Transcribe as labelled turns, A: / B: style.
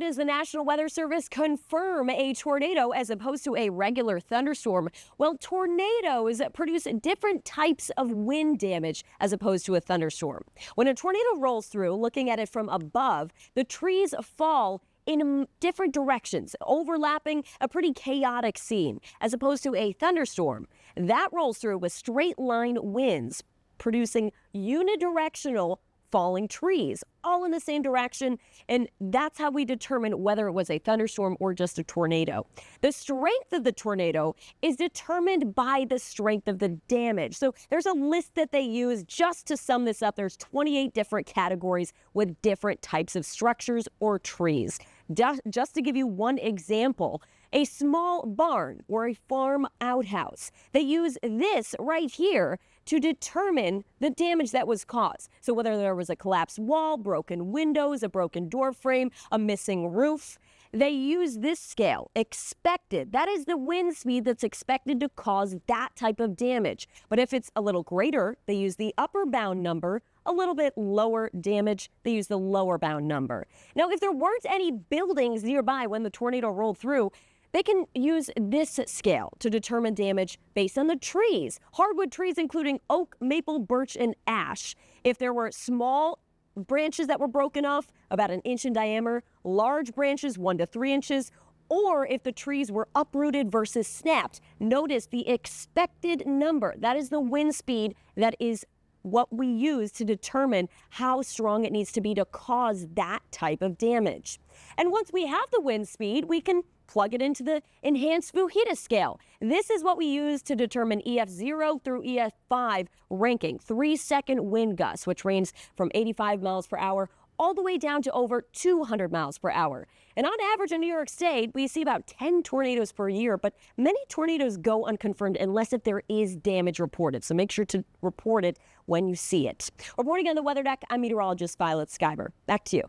A: does the National Weather Service confirm a tornado as opposed to a regular thunderstorm? Well, tornadoes produce different types of wind damage as opposed to a thunderstorm. When a tornado rolls through, looking at it from above, the trees fall in different directions, overlapping a pretty chaotic scene, as opposed to a thunderstorm. That rolls through with straight line winds, producing unidirectional falling trees, all in the same direction, and that's how we determine whether it was a thunderstorm or just a tornado. The strength of the tornado is determined by the strength of the damage. So there's a list that they use just to sum this up. There's 28 different categories with different types of structures or trees. Just to give you one example, a small barn or a farm outhouse, they use this right here to determine the damage that was caused. So whether there was a collapsed wall, broken windows, a broken door frame, a missing roof, they use this scale, expected. That is the wind speed that's expected to cause that type of damage. But if it's a little greater, they use the upper bound number. A little bit lower damage, they use the lower bound number. Now, if there weren't any buildings nearby when the tornado rolled through, they can use this scale to determine damage based on the trees. Hardwood trees, including oak, maple, birch, and ash. If there were small branches that were broken off, about an inch in diameter, large branches, 1 to 3 inches, or if the trees were uprooted versus snapped. Notice the expected number. That is the wind speed that is what we use to determine how strong it needs to be to cause that type of damage. And once we have the wind speed, we can plug it into the enhanced Fujita scale. This is what we use to determine EF0 through EF5 ranking, 3-second wind gusts, which range from 85 miles per hour all the way down to over 200 miles per hour. And on average in New York State, we see about 10 tornadoes per year, but many tornadoes go unconfirmed unless if there is damage reported. So make sure to report it when you see it. Reporting on the weather deck, I'm meteorologist Violet Skyber. Back to you.